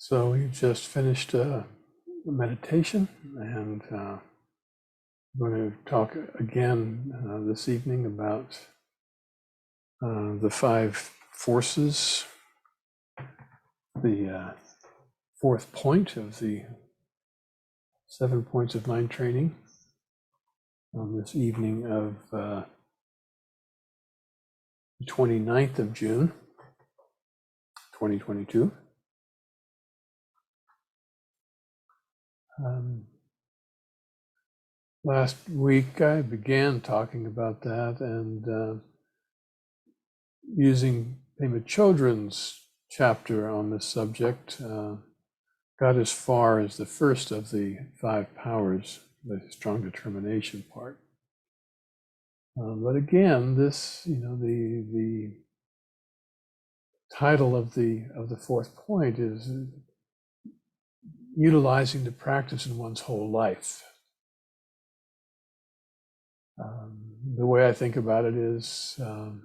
So we just finished a meditation, and I'm going to talk again this evening about the five forces, the fourth point of the 7 points of mind training on this evening of the 29th of June, 2022. Last week I began talking about that and using Pema Chodron's chapter on this subject, got as far as the first of the five powers, the strong determination part. But again, this, the title of the fourth point is utilizing the practice in one's whole life. The way I think about it is, our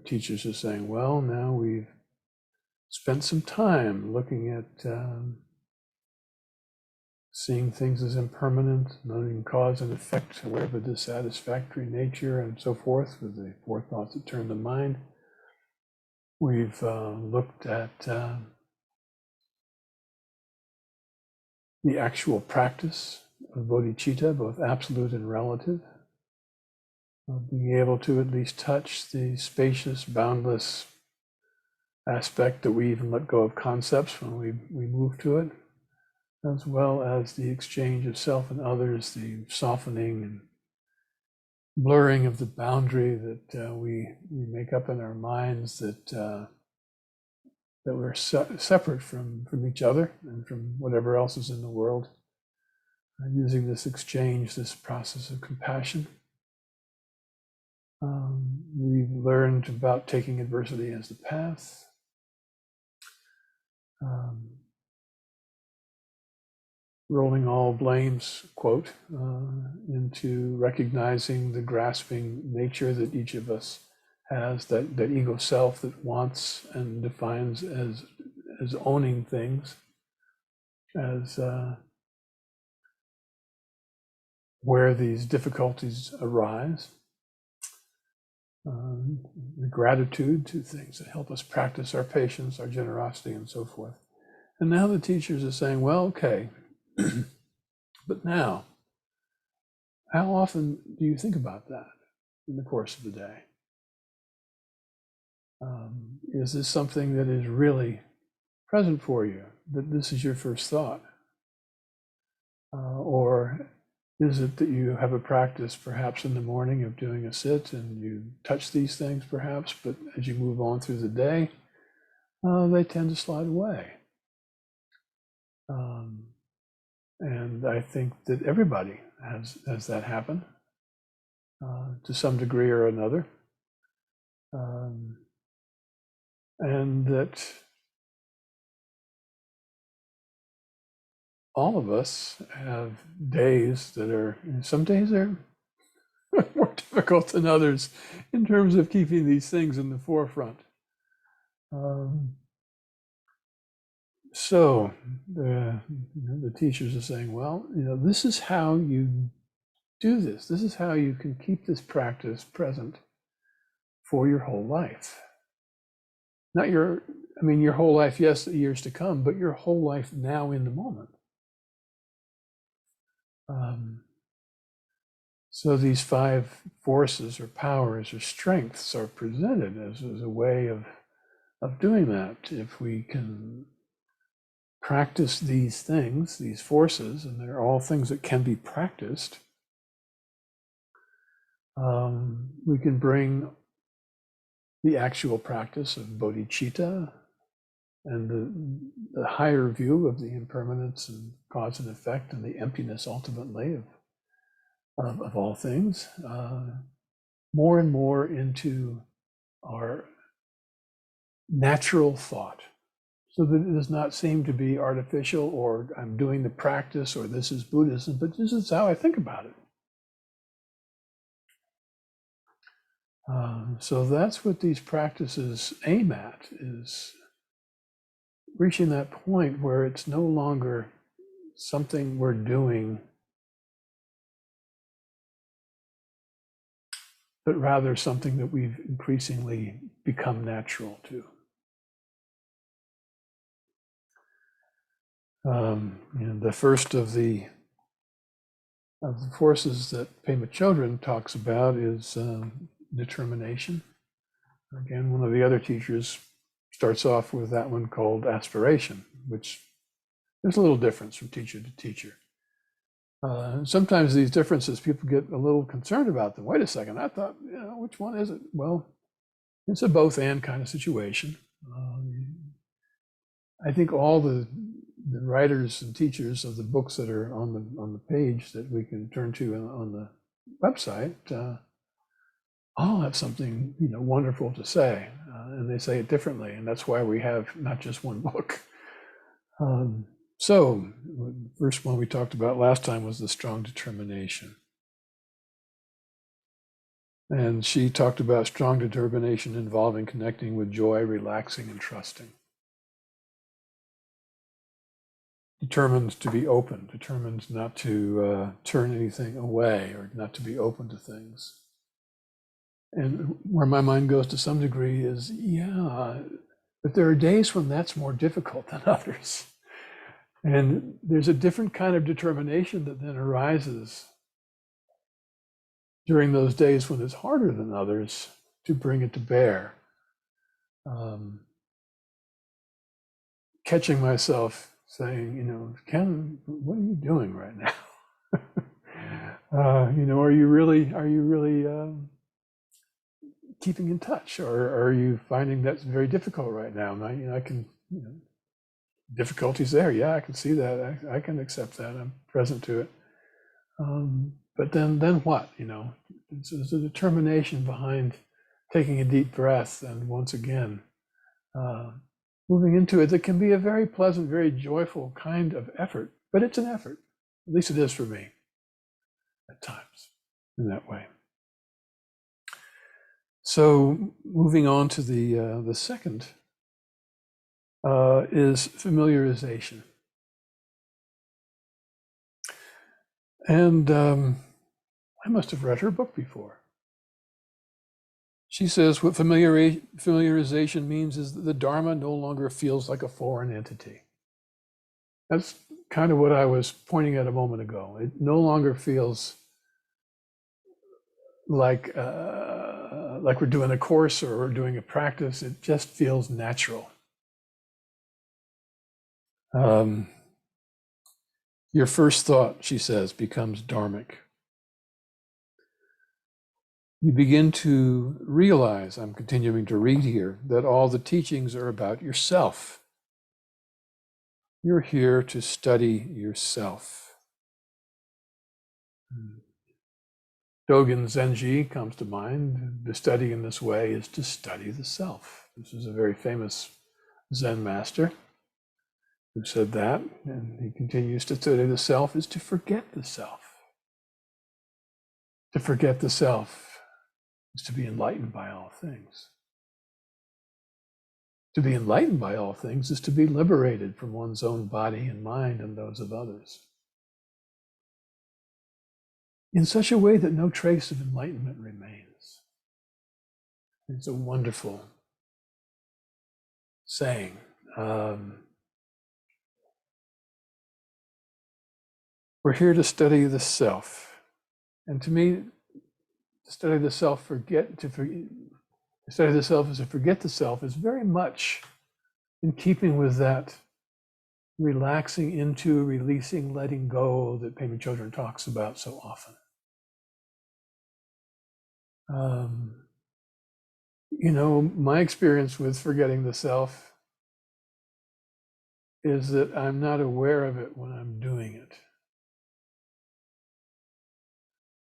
teachers are saying, well, now we've spent some time looking at seeing things as impermanent, noting cause and effect, aware of a dissatisfactory nature, and so forth, with the four thoughts that turn the mind. We've looked at the actual practice of bodhicitta, both absolute and relative, being able to at least touch the spacious, boundless aspect that we even let go of concepts when we move to it, as well as the exchange of self and others, the softening and blurring of the boundary that we make up in our minds, that we're separate from each other and from whatever else is in the world, using this exchange, this process of compassion. We've learned about taking adversity as the path. Rolling all blames, quote, into recognizing the grasping nature that each of us has, that ego self that wants and defines as owning things, as where these difficulties arise. The gratitude to things that help us practice our patience, our generosity, and so forth. And now the teachers are saying, well, okay, but now, how often do you think about that in the course of the day? Is this something that is really present for you, that this is your first thought? Or is it that you have a practice perhaps in the morning of doing a sit and you touch these things perhaps, but as you move on through the day, they tend to slide away? And I think that everybody has that happen to some degree or another. And that all of us have days that are, some days are more difficult than others in terms of keeping these things in the forefront. So the teachers are saying, well, this is how you do this. This is how you can keep this practice present for your whole life. Not your whole life, yes, the years to come, but your whole life now in the moment. So these five forces or powers or strengths are presented as a way of doing that. If we can practice these things, these forces, and they're all things that can be practiced, we can bring the actual practice of bodhicitta and the higher view of the impermanence and cause and effect and the emptiness ultimately of all things, more and more into our natural thought, so that it does not seem to be artificial or I'm doing the practice or this is Buddhism, but this is how I think about it. So that's what these practices aim at, is reaching that point where it's no longer something we're doing, but rather something that we've increasingly become natural to. And the first of the forces that Pema Chodron talks about is determination. Again, one of the other teachers starts off with that one called aspiration, which there's a little difference from teacher to teacher. Sometimes these differences, people get a little concerned about them. Wait a second, I thought, which one is it? Well, it's a both and kind of situation. I think all the writers and teachers of the books that are on the page that we can turn to on the website all have something wonderful to say, and they say it differently, and that's why we have not just one book. So the first one we talked about last time was the strong determination. And she talked about strong determination involving connecting with joy, relaxing, and trusting. Determined to be open, determined not to turn anything away or not to be open to things. And where my mind goes to some degree is, but there are days when that's more difficult than others. And there's a different kind of determination that then arises during those days when it's harder than others to bring it to bear. Catching myself saying, Ken, what are you doing right now? Are you really keeping in touch, or are you finding that's very difficult right now? And I can, difficulties there. Yeah, I can see that. I can accept that. I'm present to it. But then what? There's a determination behind taking a deep breath and once again moving into it that can be a very pleasant, very joyful kind of effort. But it's an effort. At least it is for me at times in that way. So moving on to the second is familiarization. And I must have read her book before. She says what familiarization means is that the Dharma no longer feels like a foreign entity. That's kind of what I was pointing at a moment ago. It no longer feels like we're doing a course or we're doing a practice. It just feels natural. Your first thought, she says, becomes dharmic. You begin to realize, I'm continuing to read here, that all the teachings are about yourself. You're here to study yourself. Dogen Zenji comes to mind. The study in this way is to study the self. This is a very famous Zen master who said that, and he continues to study the self is to forget the self. To forget the self is to be enlightened by all things. To be enlightened by all things is to be liberated from one's own body and mind and those of others, in such a way that no trace of enlightenment remains. It's a wonderful saying. We're here to study the self. And to me, to study the self, to study the self is to forget the self is very much in keeping with that relaxing into, releasing, letting go that Pema Chodron talks about so often. My experience with forgetting the self is that I'm not aware of it when I'm doing it.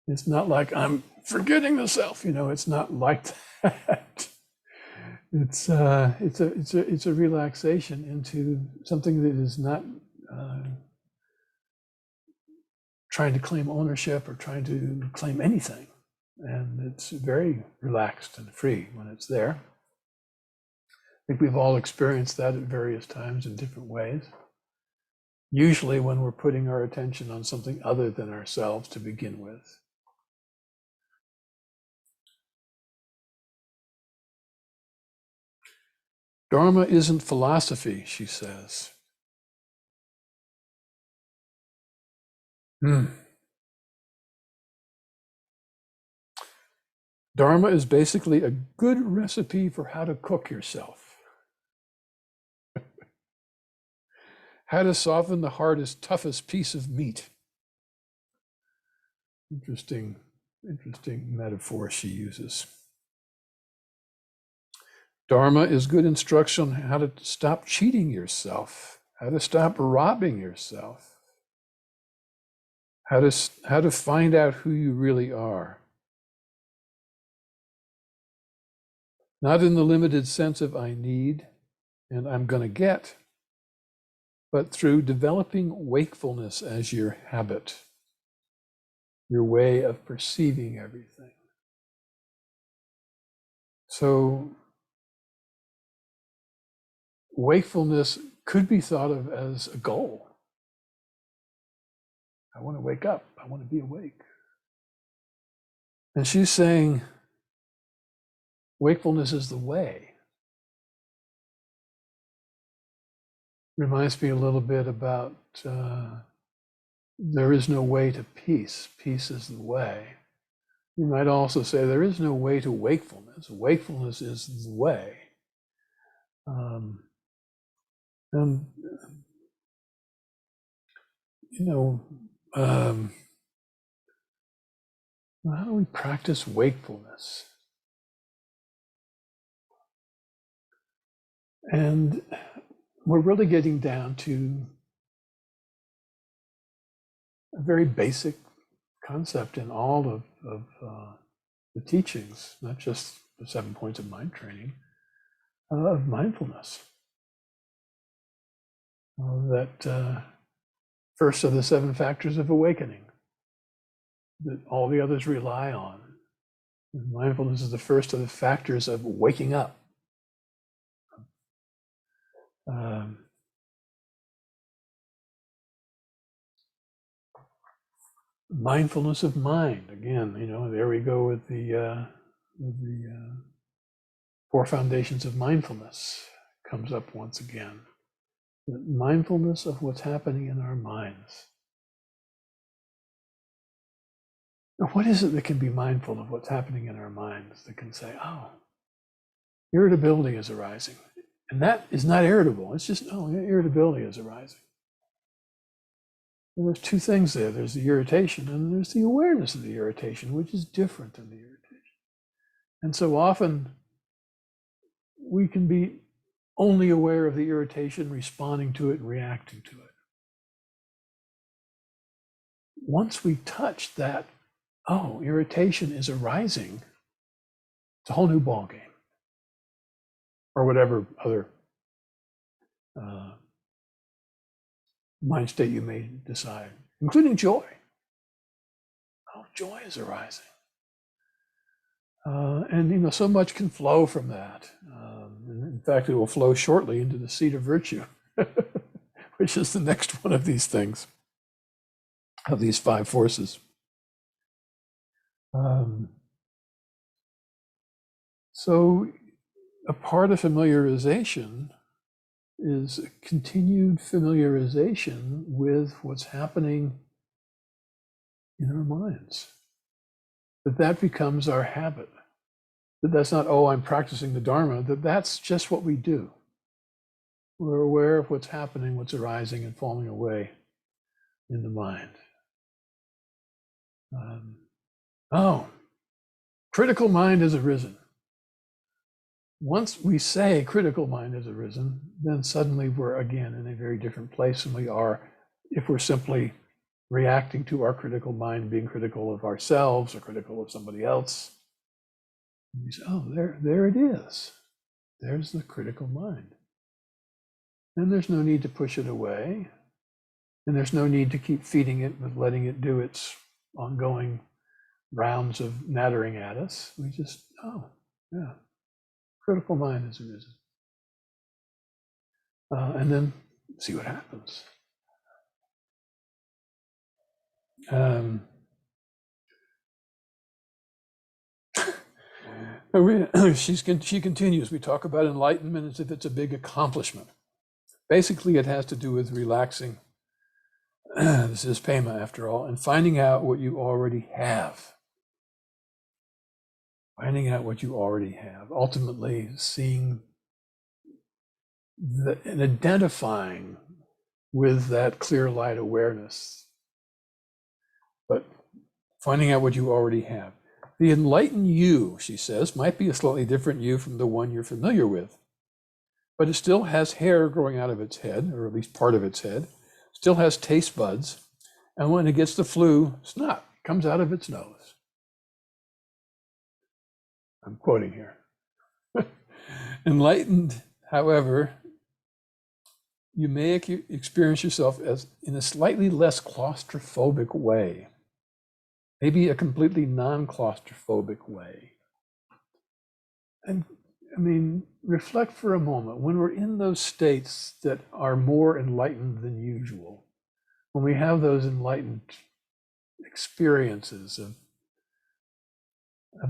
It's not like I'm forgetting the self, it's not like that. It's a relaxation into something that is not trying to claim ownership or trying to claim anything. And it's very relaxed and free when it's there. think we've all experienced that at various times in different ways. Usually when we're putting our attention on something other than ourselves to begin with. Dharma isn't philosophy, she says. Dharma is basically a good recipe for how to cook yourself. How to soften the hardest, toughest piece of meat. Interesting metaphor she uses. Dharma is good instruction on how to stop cheating yourself, how to stop robbing yourself, how to find out who you really are. Not in the limited sense of I need and I'm going to get, but through developing wakefulness as your habit, your way of perceiving everything. So wakefulness could be thought of as a goal. I want to wake up. I want to be awake. And she's saying wakefulness is the way. Reminds me a little bit about there is no way to peace. Peace is the way. You might also say there is no way to wakefulness. Wakefulness is the way. And how do we practice wakefulness? And we're really getting down to a very basic concept in all of the teachings, not just the 7 points of mind training, of mindfulness. That first of the 7 factors of awakening that all the others rely on. And mindfulness is the first of the factors of waking up. Mindfulness of mind, again, there we go with the 4 foundations of mindfulness comes up once again. The mindfulness of what's happening in our minds. Now, what is it that can be mindful of what's happening in our minds that can say, oh, irritability is arising? And that is not irritable. It's just, oh, irritability is arising. And there's 2 things there. There's the irritation and there's the awareness of the irritation, which is different than the irritation. And so often we can be only aware of the irritation, responding to it and reacting to it. Once we touch that, oh, irritation is arising, it's a whole new ballgame. Or whatever other mind state you may decide, including joy. Oh, joy is arising. And so much can flow from that. In fact, it will flow shortly into the seat of virtue, which is the next one of these things, of these 5 forces. So a part of familiarization is a continued familiarization with what's happening in our minds. That becomes our habit. That's not, oh, I'm practicing the Dharma, that's just what we do. We're aware of what's happening, what's arising and falling away in the mind. Critical mind has arisen. Once we say critical mind has arisen, then suddenly we're again in a very different place than we are if we're simply reacting to our critical mind, being critical of ourselves or critical of somebody else. And we say, oh, there it is. There's the critical mind. And there's no need to push it away. And there's no need to keep feeding it with letting it do its ongoing rounds of nattering at us. We just, oh, yeah, critical mind has arisen. and then see what happens. She continues, we talk about enlightenment as if it's a big accomplishment. Basically, it has to do with relaxing. This is Pema, after all, and finding out what you already have. Finding out what you already have. Ultimately, seeing and identifying with that clear light awareness. But finding out what you already have. The enlightened you, she says, might be a slightly different you from the one you're familiar with, but it still has hair growing out of its head, or at least part of its head, still has taste buds, and when it gets the flu, snot comes out of its nose. I'm quoting here. Enlightened, however, you may experience yourself as in a slightly less claustrophobic way, maybe a completely non-claustrophobic way. And I mean, reflect for a moment. When we're in those states that are more enlightened than usual, when we have those enlightened experiences of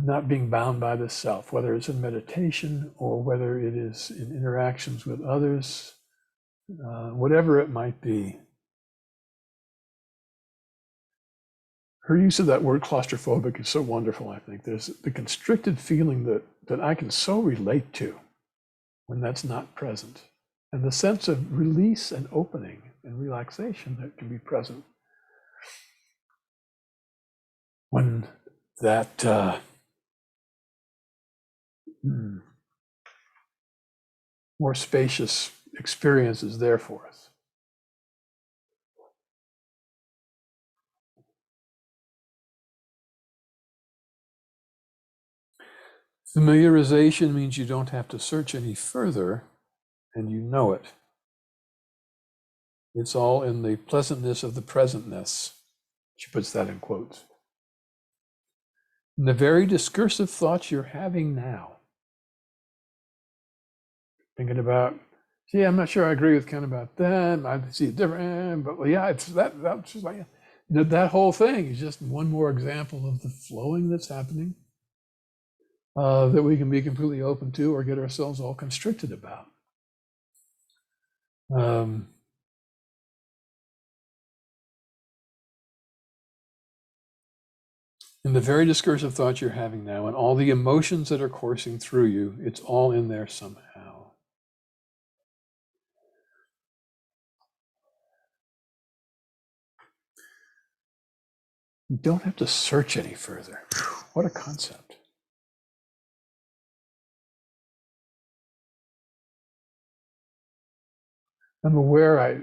not being bound by the self, whether it's in meditation or whether it is in interactions with others, whatever it might be. Her use of that word claustrophobic is so wonderful, I think. There's the constricted feeling that I can so relate to when that's not present. And the sense of release and opening and relaxation that can be present when that more spacious experience is there for us. Familiarization means you don't have to search any further, and you know it. It's all in the pleasantness of the presentness. She puts that in quotes. In the very discursive thoughts you're having now. Thinking about, gee, I'm not sure I agree with Ken about that. I see it different, but yeah, it's that's just like, that whole thing is just one more example of the flowing that's happening that we can be completely open to or get ourselves all constricted about. In the very discursive thoughts you're having now and all the emotions that are coursing through you, it's all in there somehow. You don't have to search any further. What a concept. I'm aware, I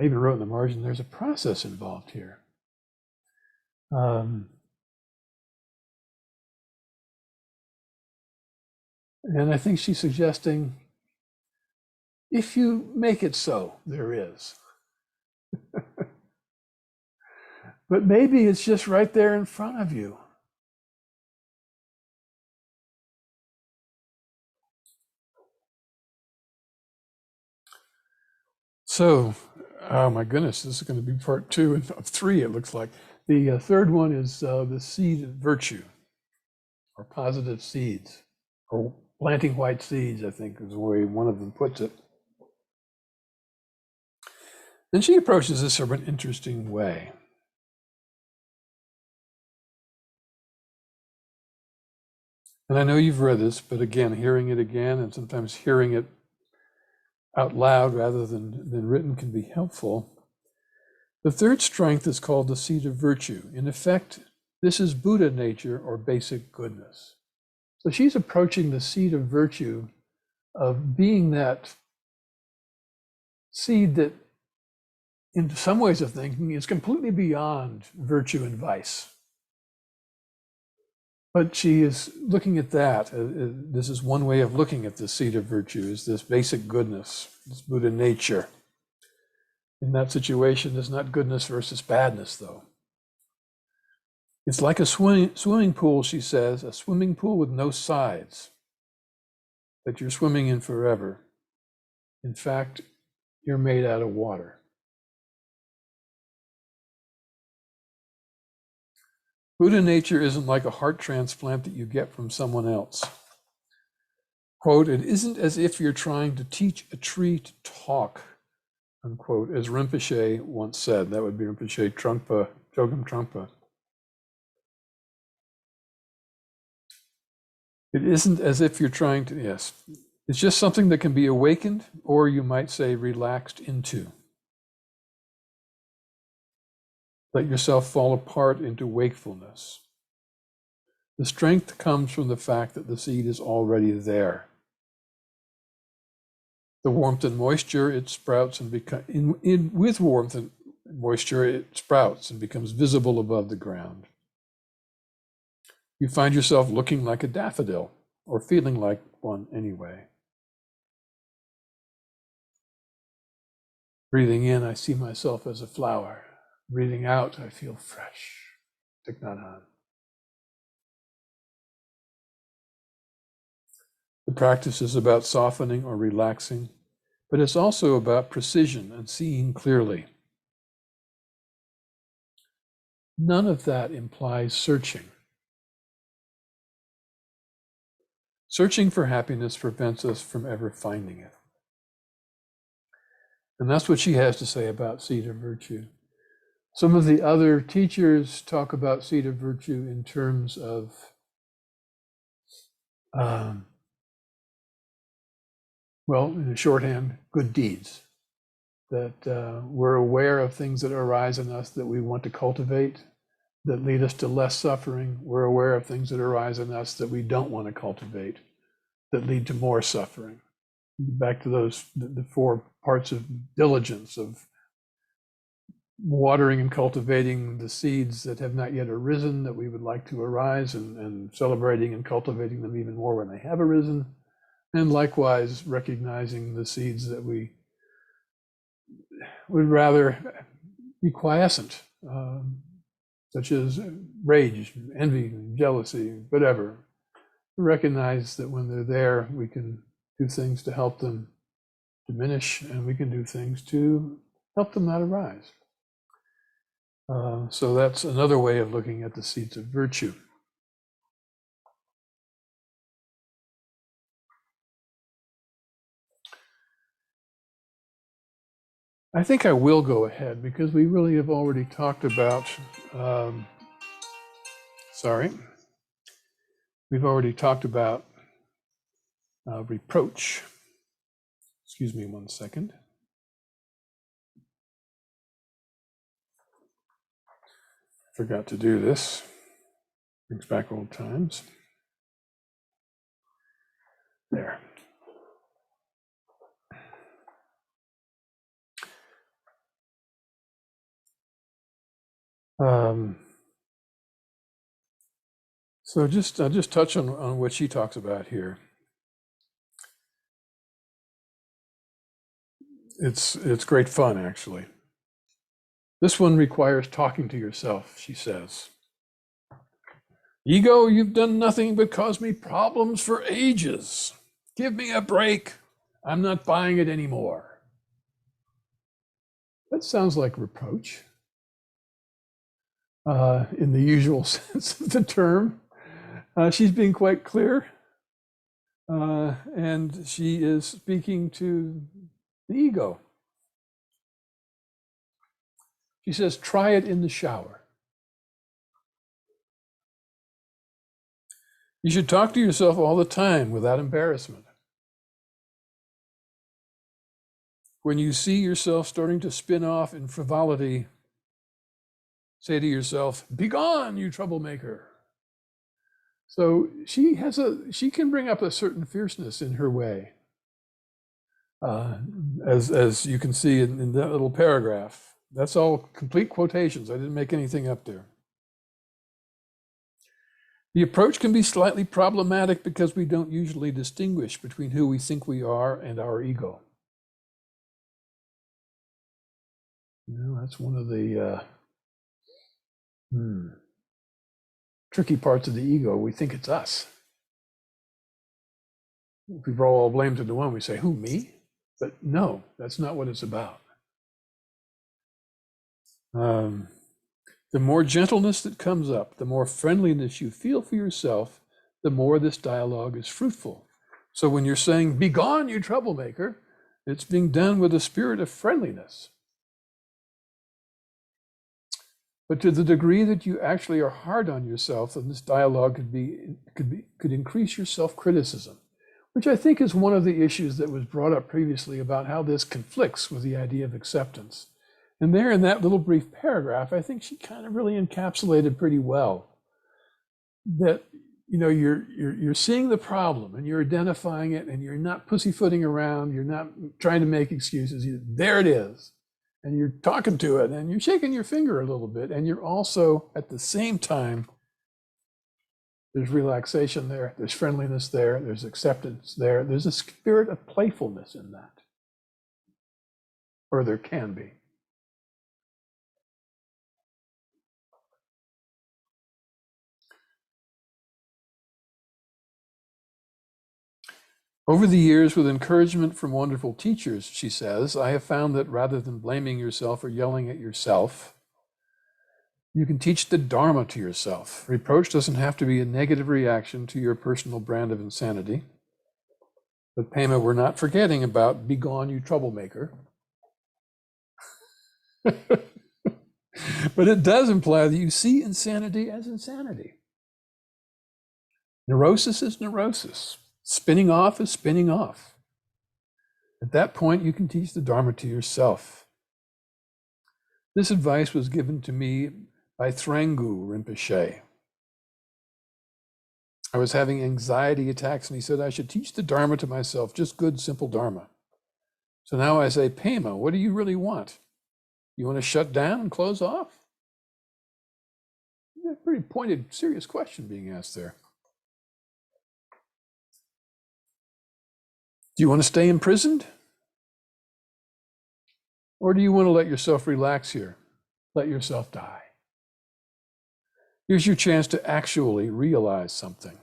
even wrote in the margin, there's a process involved here. And I think she's suggesting, if you make it so, there is. But maybe it's just right there in front of you. So, oh my goodness, this is going to be part 2 of 3, it looks like. The third one is the seed of virtue, or positive seeds, or planting white seeds, I think is the way one of them puts it. Then she approaches this from an interesting way. And I know you've read this, but again, hearing it again, and sometimes hearing it out loud rather than written can be helpful. The third strength is called the seed of virtue. In effect, this is Buddha nature or basic goodness. So she's approaching the seed of virtue of being that seed that, in some ways of thinking, is completely beyond virtue and vice. But she is looking at that. This is one way of looking at the seed of virtue, is this basic goodness, this Buddha nature. In that situation, it's not goodness versus badness, though. It's like a swimming pool, she says, a swimming pool with no sides that you're swimming in forever. In fact, you're made out of water. Buddha nature isn't like a heart transplant that you get from someone else. Quote, it isn't as if you're trying to teach a tree to talk, unquote, as Rinpoche once said. That would be Rinpoche Trungpa, Chogyam Trungpa. It isn't as if you're trying to, yes, it's just something that can be awakened, or you might say relaxed into. Let yourself fall apart into wakefulness. The strength comes from the fact that the seed is already there. The warmth and moisture, it sprouts and becomes, with warmth and moisture, it sprouts and becomes visible above the ground. You find yourself looking like a daffodil, or feeling like one anyway. Breathing in, I see myself as a flower. Breathing out, I feel fresh. Thich Nhat Hanh. The practice is about softening or relaxing, but it's also about precision and seeing clearly. None of that implies searching. Searching for happiness prevents us from ever finding it. And that's what she has to say about seed of virtue. Some of the other teachers talk about seed of virtue in terms of well, in a shorthand, good deeds. That we're aware of things that arise in us that we want to cultivate, that lead us to less suffering. We're aware of things that arise in us that we don't want to cultivate, that lead to more suffering. Back to those, the 4 parts of diligence, of watering and cultivating the seeds that have not yet arisen that we would like to arise, and celebrating and cultivating them even more when they have arisen. And likewise, recognizing the seeds that we would rather be quiescent, such as rage, envy, jealousy, whatever. Recognize that when they're there, we can do things to help them diminish, and we can do things to help them not arise. So that's another way of looking at the seeds of virtue. I think I will go ahead because we really have already talked about, we've already talked about reproach. Excuse me 1 second. Forgot to do this. Brings back old times. There. So I'll just touch on what she talks about here. It's great fun, actually. This one requires talking to yourself, she says. Ego, you've done nothing but cause me problems for ages. Give me a break. I'm not buying it anymore. That sounds like reproach. In the usual sense of the term. She's being quite clear. And she is speaking to the ego. She says, try it in the shower. You should talk to yourself all the time without embarrassment. When you see yourself starting to spin off in frivolity, say to yourself, "Begone, you troublemaker." So she can bring up a certain fierceness in her way. As you can see in that little paragraph. That's all complete quotations. I didn't make anything up there. The approach can be slightly problematic because we don't usually distinguish between who we think we are and our ego. That's one of the tricky parts of the ego. We think it's us. If we roll all blame to the one, we say, who, me? But no, that's not what it's about. The more gentleness that comes up, the more friendliness you feel for yourself, the more this dialogue is fruitful. So when you're saying, "Be gone, you troublemaker," it's being done with a spirit of friendliness. But to the degree that you actually are hard on yourself, then this dialogue could increase your self-criticism, which I think is one of the issues that was brought up previously about how this conflicts with the idea of acceptance. And there in that little brief paragraph, I think she kind of really encapsulated pretty well that, you know, you're seeing the problem and you're identifying it, and you're not pussyfooting around, you're not trying to make excuses. There it is. And you're talking to it and you're shaking your finger a little bit, and you're also at the same time, there's relaxation there, there's friendliness there, there's acceptance there, there's a spirit of playfulness in that, or there can be. Over the years, with encouragement from wonderful teachers, she says, I have found that rather than blaming yourself or yelling at yourself, you can teach the Dharma to yourself. Reproach doesn't have to be a negative reaction to your personal brand of insanity. But Pema, we're not forgetting about "Be gone, you troublemaker." But it does imply that you see insanity as insanity. Neurosis is neurosis. Spinning off is spinning off. At that point, you can teach the Dharma to yourself. This advice was given to me by Thrangu Rinpoche. I was having anxiety attacks, and he said I should teach the Dharma to myself, just good, simple Dharma. So now I say, Pema, what do you really want? You want to shut down and close off? Yeah, pretty pointed, serious question being asked there. Do you want to stay imprisoned? Or do you want to let yourself relax here? Let yourself die? Here's your chance to actually realize something.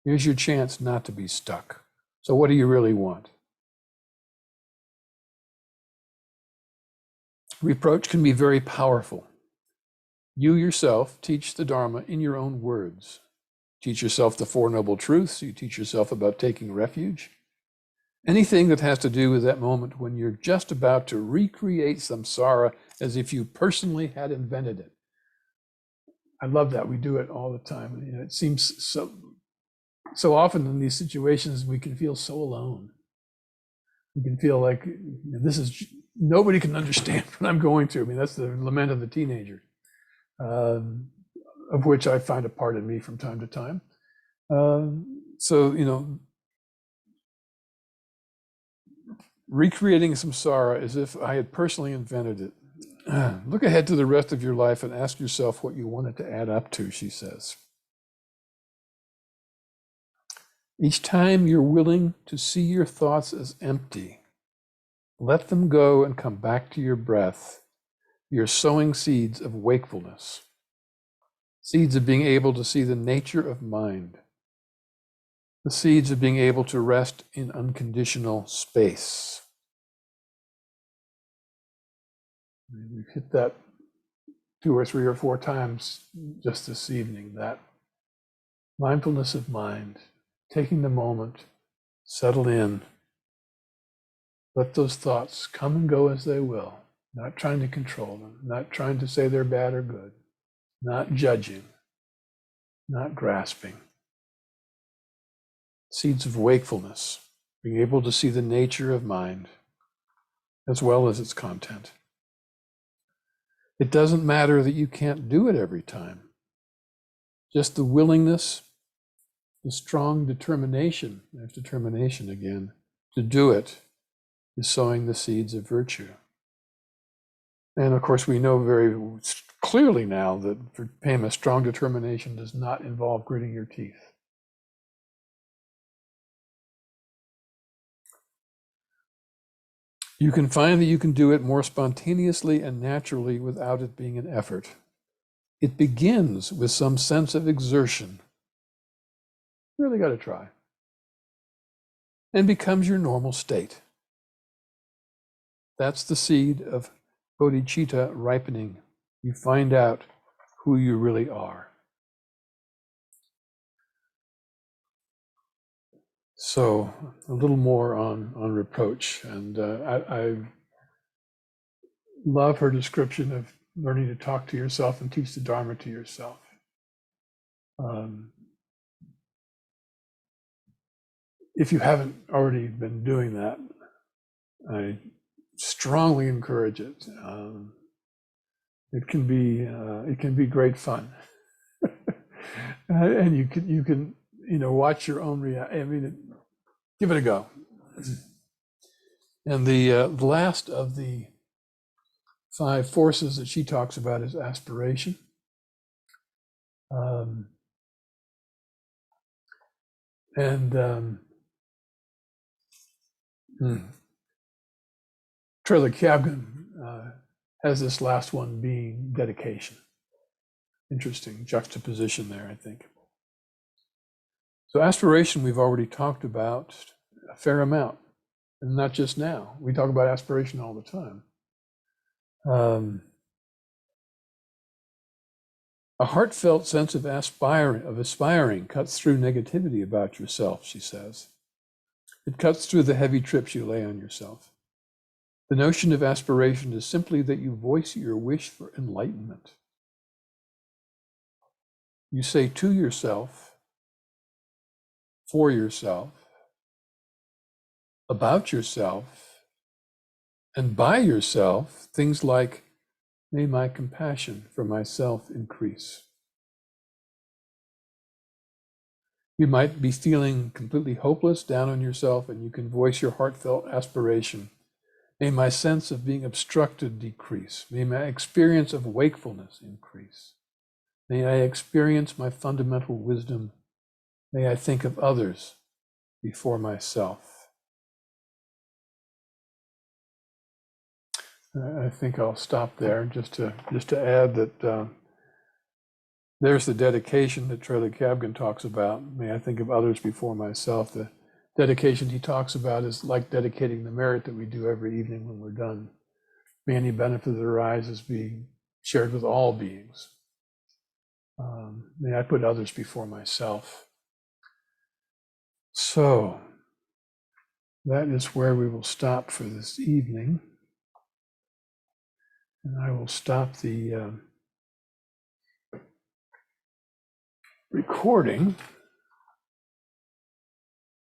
Here's your chance not to be stuck. So what do you really want? Reproach can be very powerful. You yourself teach the Dharma in your own words. Teach yourself the Four Noble Truths. You teach yourself about taking refuge. Anything that has to do with that moment when you're just about to recreate samsara as if you personally had invented it. I love that. We do it all the time. You know, it seems so often in these situations, we can feel so alone. We can feel like, you know, this is, nobody can understand what I'm going through. I mean, that's the lament of the teenager, of which I find a part of me from time to time. So, you know, recreating samsara as if I had personally invented it. Look ahead to the rest of your life and ask yourself what you want it to add up to, she says. Each time you're willing to see your thoughts as empty, let them go and come back to your breath. You're sowing seeds of wakefulness, seeds of being able to see the nature of mind, the seeds of being able to rest in unconditional space. We've hit that 2 or 3 or 4 times just this evening, that mindfulness of mind, taking the moment, settle in, let those thoughts come and go as they will, not trying to control them, not trying to say they're bad or good, not judging, not grasping. Seeds of wakefulness, being able to see the nature of mind as well as its content. It doesn't matter that you can't do it every time. Just the willingness, the strong determination, there's determination again, to do it is sowing the seeds of virtue. And of course, we know very clearly now that for Pema, strong determination does not involve gritting your teeth. You can find that you can do it more spontaneously and naturally without it being an effort. It begins with some sense of exertion. You really got to try. And becomes your normal state. That's the seed of bodhicitta ripening. You find out who you really are. So a little more on reproach. And I love her description of learning to talk to yourself and teach the Dharma to yourself. If you haven't already been doing that, I strongly encourage it. It can be great fun, and you can watch your own reaction. I mean, give it a go. And the last of the 5 forces that she talks about is aspiration. Trilakhyabgan has this last one being dedication. Interesting juxtaposition there, I think. So aspiration we've already talked about a fair amount, and not just now. We talk about aspiration all the time. A heartfelt sense of aspiring cuts through negativity about yourself, she says. It cuts through the heavy trips you lay on yourself. The notion of aspiration is simply that you voice your wish for enlightenment. You say to yourself, for yourself, about yourself, and by yourself, things like, may my compassion for myself increase. You might be feeling completely hopeless, down on yourself, and you can voice your heartfelt aspiration. May my sense of being obstructed decrease. May my experience of wakefulness increase. May I experience my fundamental wisdom. May I think of others before myself. I think I'll stop there just to add that there's the dedication that Trilakhyabgan talks about. May I think of others before myself. The dedication he talks about is like dedicating the merit that we do every evening when we're done. May any benefit that arises be shared with all beings. May I put others before myself. So that is where we will stop for this evening. And I will stop the recording.